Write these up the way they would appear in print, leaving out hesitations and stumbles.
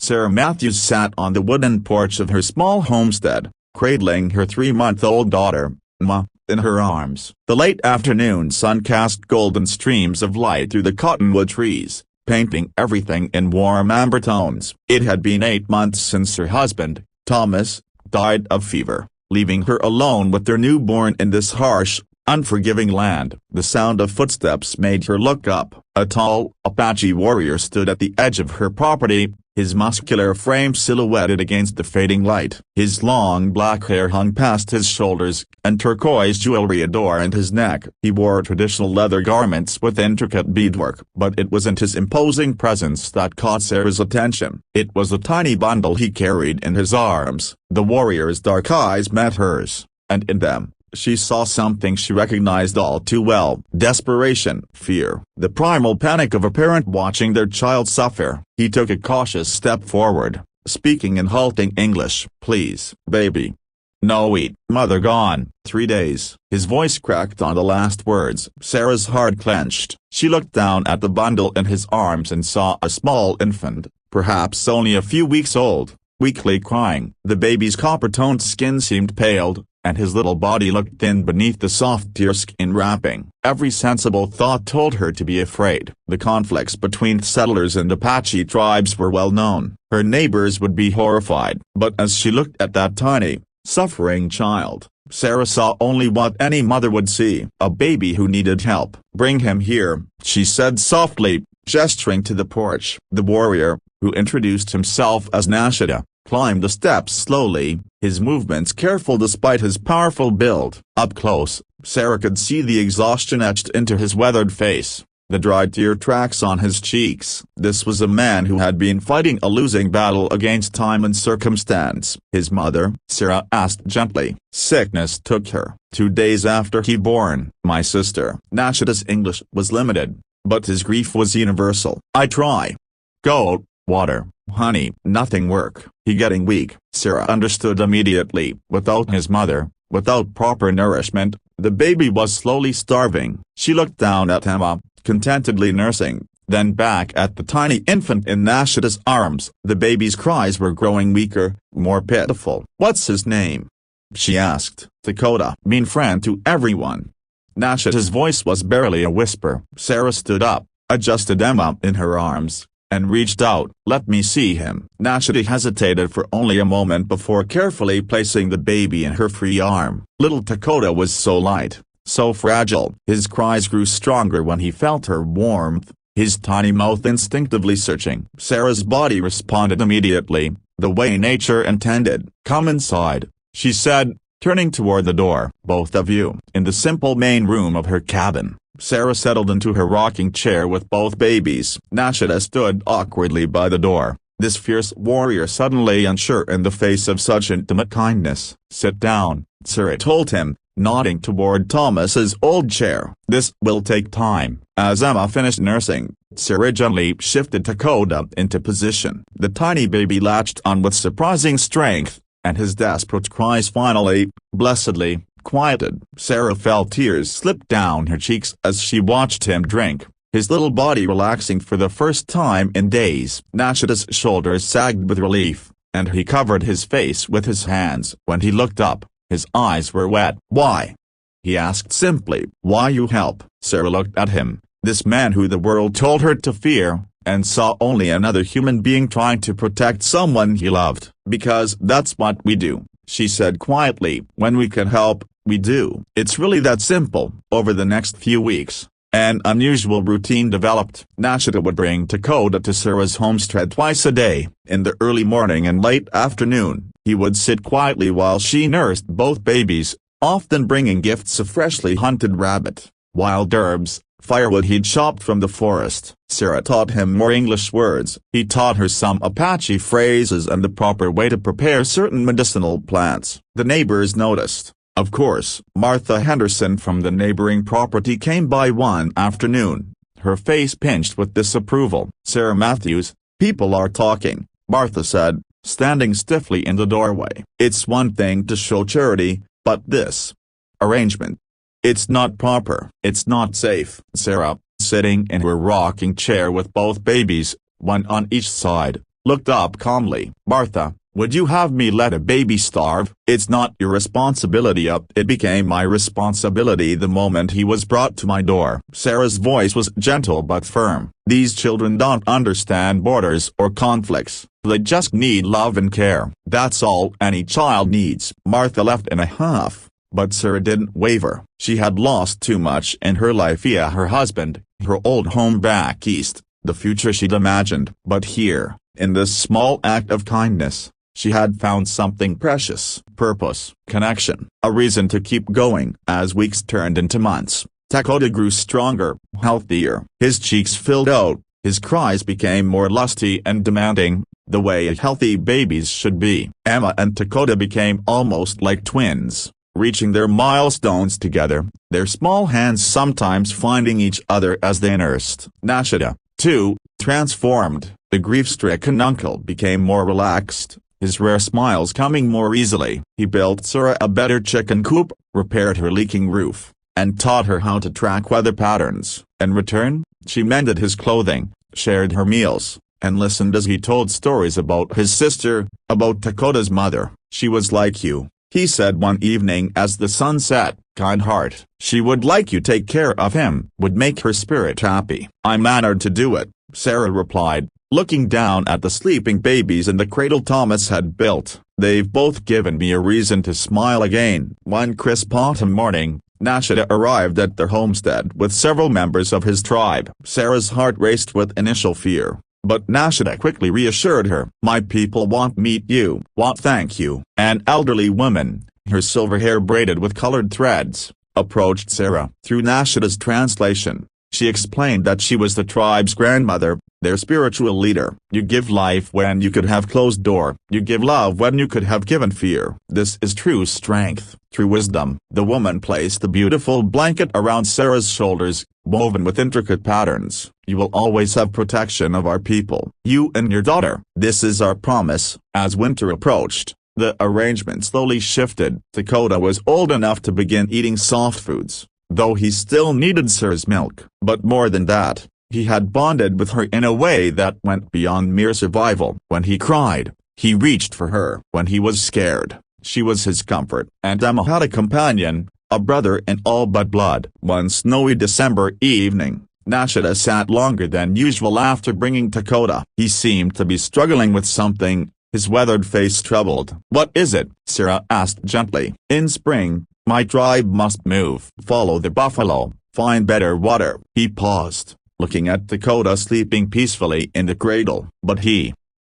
Sarah Matthews sat on the wooden porch of her small homestead, cradling her 3-month-old daughter, Ma, in her arms. The late afternoon sun cast golden streams of light through the cottonwood trees, painting everything in warm amber tones. It had been 8 months since her husband, Thomas, died of fever, leaving her alone with their newborn in this harsh, unforgiving land. The sound of footsteps made her look up. A tall, Apache warrior stood at the edge of her property, his muscular frame silhouetted against the fading light. His long black hair hung past his shoulders, and turquoise jewelry adorned his neck. He wore traditional leather garments with intricate beadwork. But it wasn't his imposing presence that caught Sarah's attention. It was a tiny bundle he carried in his arms. The warrior's dark eyes met hers, and in them, she saw something she recognized all too well. Desperation, fear, the primal panic of a parent watching their child suffer. He took a cautious step forward, speaking in halting English. "Please, baby. No wait, mother gone, 3 days." His voice cracked on the last words. Sarah's heart clenched. She looked down at the bundle in his arms and saw a small infant, perhaps only a few weeks old, weakly crying. The baby's copper-toned skin seemed paled, and his little body looked thin beneath the soft deerskin wrapping. Every sensible thought told her to be afraid. The conflicts between settlers and Apache tribes were well known. Her neighbors would be horrified. But as she looked at that tiny, suffering child, Sarah saw only what any mother would see: a baby who needed help. "Bring him here," she said softly, gesturing to the porch. The warrior, who introduced himself as Nashida, climbed the steps slowly, his movements careful despite his powerful build. Up close, Sarah could see the exhaustion etched into his weathered face, the dry tear tracks on his cheeks. This was a man who had been fighting a losing battle against time and circumstance. "His mother?" Sarah asked gently. "Sickness took her 2 days after he born." "My sister." Nashida's English was limited, but his grief was universal. "I try. Goat, water, honey, nothing work. He getting weak." Sarah understood immediately. Without his mother, without proper nourishment, the baby was slowly starving. She looked down at Emma, contentedly nursing, then back at the tiny infant in Nashida's arms. The baby's cries were growing weaker, more pitiful. "What's his name?" she asked. "Dakota." "Mean friend to everyone." Nashida's voice was barely a whisper. Sarah stood up, adjusted Emma in her arms, and reached out. "Let me see him." Nashida hesitated for only a moment before carefully placing the baby in her free arm. Little Dakota was so light, so fragile. His cries grew stronger when he felt her warmth, his tiny mouth instinctively searching. Sarah's body responded immediately, the way nature intended. "Come inside," she said, turning toward the door. "Both of you." In the simple main room of her cabin, Sarah settled into her rocking chair with both babies. Nashida stood awkwardly by the door, this fierce warrior suddenly unsure in the face of such intimate kindness. "Sit down," Sarah told him, nodding toward Thomas's old chair. "This will take time." As Emma finished nursing, Sarah gently shifted Dakota into position. The tiny baby latched on with surprising strength, and his desperate cries finally, blessedly, quieted. Sarah felt tears slip down her cheeks as she watched him drink, his little body relaxing for the first time in days. Nashida's shoulders sagged with relief, and he covered his face with his hands. When he looked up, his eyes were wet. "Why?" he asked simply. "Why you help?" Sarah looked at him, this man who the world told her to fear, and saw only another human being trying to protect someone he loved. "Because that's what we do," she said quietly. "When we can help, we do." It's really that simple. Over the next few weeks, an unusual routine developed. Nashida would bring Dakota to Sarah's homestead twice a day. In the early morning and late afternoon, he would sit quietly while she nursed both babies, often bringing gifts of freshly hunted rabbit, wild herbs, firewood he'd chopped from the forest. Sarah taught him more English words. He taught her some Apache phrases and the proper way to prepare certain medicinal plants. The neighbors noticed. Of course, Martha Henderson from the neighboring property came by one afternoon, her face pinched with disapproval. "Sarah Matthews, people are talking," Martha said, standing stiffly in the doorway. "It's one thing to show charity, but this arrangement, it's not proper. It's not safe." Sarah, sitting in her rocking chair with both babies, one on each side, looked up calmly. "Martha, would you have me let a baby starve?" "It's not your responsibility." "It became my responsibility the moment he was brought to my door." Sarah's voice was gentle but firm. "These children don't understand borders or conflicts. They just need love and care. That's all any child needs." Martha left in a huff, but Sarah didn't waver. She had lost too much in her life via her husband, her old home back east, the future she'd imagined. But here, in this small act of kindness, she had found something precious: purpose, connection, a reason to keep going. As weeks turned into months, Dakota grew stronger, healthier. His cheeks filled out, his cries became more lusty and demanding, the way healthy babies should be. Emma and Dakota became almost like twins, reaching their milestones together, their small hands sometimes finding each other as they nursed. Nashida, too, transformed. The grief-stricken uncle became more relaxed, his rare smiles coming more easily. He built Sarah a better chicken coop, repaired her leaking roof, and taught her how to track weather patterns. In return, she mended his clothing, shared her meals, and listened as he told stories about his sister, about Dakota's mother. "She was like you," he said one evening as the sun set. "Kind heart. She would like you take care of him, would make her spirit happy." "I'm honored to do it," Sarah replied, looking down at the sleeping babies in the cradle Thomas had built. "They've both given me a reason to smile again." One crisp autumn morning, Nashida arrived at their homestead with several members of his tribe. Sarah's heart raced with initial fear, but Nashida quickly reassured her. "My people won't meet you, won't thank you." An elderly woman, her silver hair braided with colored threads, approached Sarah. Through Nashida's translation, she explained that she was the tribe's grandmother, their spiritual leader. "You give life when you could have closed door. You give love when you could have given fear. This is true strength, true wisdom." The woman placed the beautiful blanket around Sarah's shoulders, woven with intricate patterns. "You will always have protection of our people. You and your daughter. This is our promise." As winter approached, the arrangement slowly shifted. Dakota was old enough to begin eating soft foods, though he still needed Sarah's milk. But more than that, he had bonded with her in a way that went beyond mere survival. When he cried, he reached for her. When he was scared, she was his comfort. And Emma had a companion, a brother in all but blood. One snowy December evening, Nashida sat longer than usual after bringing Dakota. He seemed to be struggling with something, his weathered face troubled. "What is it?" Sarah asked gently. "In spring, my tribe must move. Follow the buffalo, find better water." He paused, looking at Dakota sleeping peacefully in the cradle. "But he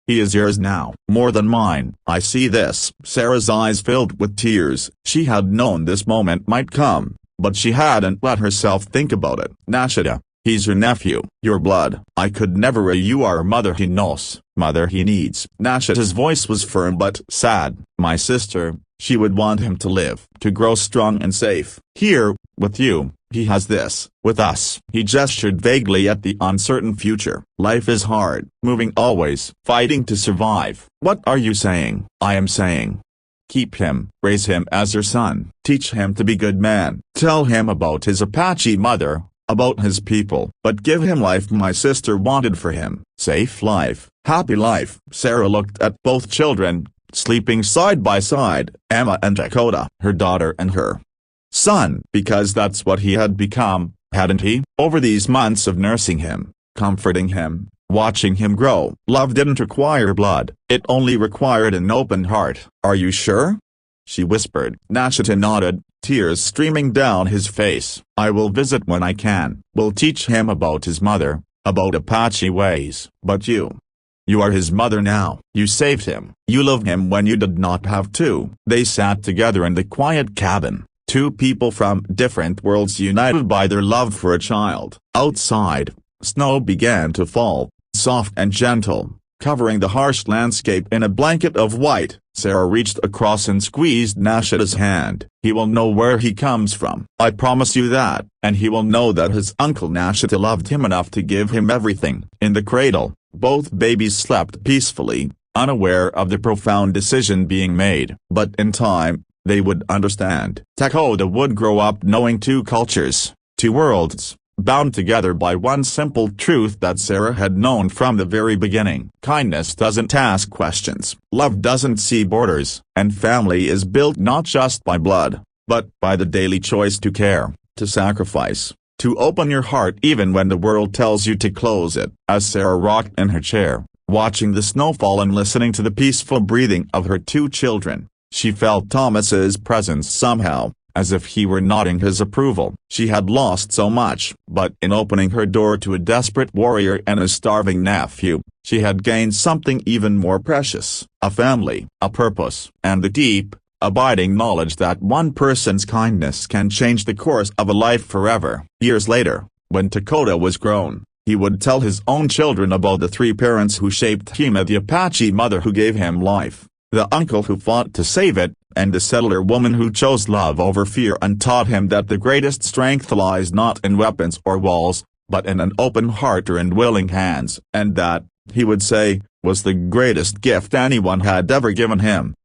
is yours now. More than mine." "I see this." Sarah's eyes filled with tears. She had known this moment might come, but she hadn't let herself think about it. "Nashida, he's your nephew, your blood. I could never. You are a mother he knows, mother he needs." Nashida's voice was firm but sad. "My sister, she would want him to live, to grow strong and safe. Here, with you, he has this. With us." He gestured vaguely at the uncertain future. "Life is hard, moving always, fighting to survive." "What are you saying?" "I am saying, keep him, raise him as your son, teach him to be good man, tell him about his Apache mother, about his people, but give him life my sister wanted for him. Safe life, happy life." Sarah looked at both children, sleeping side by side, Emma and Dakota, her daughter and her son, because that's what he had become, hadn't he? Over these months of nursing him, comforting him, watching him grow. Love didn't require blood, it only required an open heart. "Are you sure?" she whispered. Nashida nodded, tears streaming down his face. "I will visit when I can. Will teach him about his mother, about Apache ways. But you are his mother now. You saved him. You loved him when you did not have to." They sat together in the quiet cabin, two people from different worlds united by their love for a child. Outside, snow began to fall, soft and gentle, covering the harsh landscape in a blanket of white. Sarah reached across and squeezed Nashida's hand. "He will know where he comes from. I promise you that. And he will know that his uncle Nashida loved him enough to give him everything." In the cradle, both babies slept peacefully, unaware of the profound decision being made. But in time, they would understand. Dakota would grow up knowing two cultures, two worlds, bound together by one simple truth that Sarah had known from the very beginning. Kindness doesn't ask questions, love doesn't see borders, and family is built not just by blood, but by the daily choice to care, to sacrifice, to open your heart even when the world tells you to close it. As Sarah rocked in her chair, watching the snowfall and listening to the peaceful breathing of her two children, she felt Thomas's presence somehow, as if he were nodding his approval. She had lost so much, but in opening her door to a desperate warrior and a starving nephew, she had gained something even more precious: a family, a purpose, and the deep, abiding knowledge that one person's kindness can change the course of a life forever. Years later, when Dakota was grown, he would tell his own children about the three parents who shaped him: the Apache mother who gave him life, the uncle who fought to save it, and the settler woman who chose love over fear and taught him that the greatest strength lies not in weapons or walls, but in an open heart and willing hands, and that, he would say, was the greatest gift anyone had ever given him.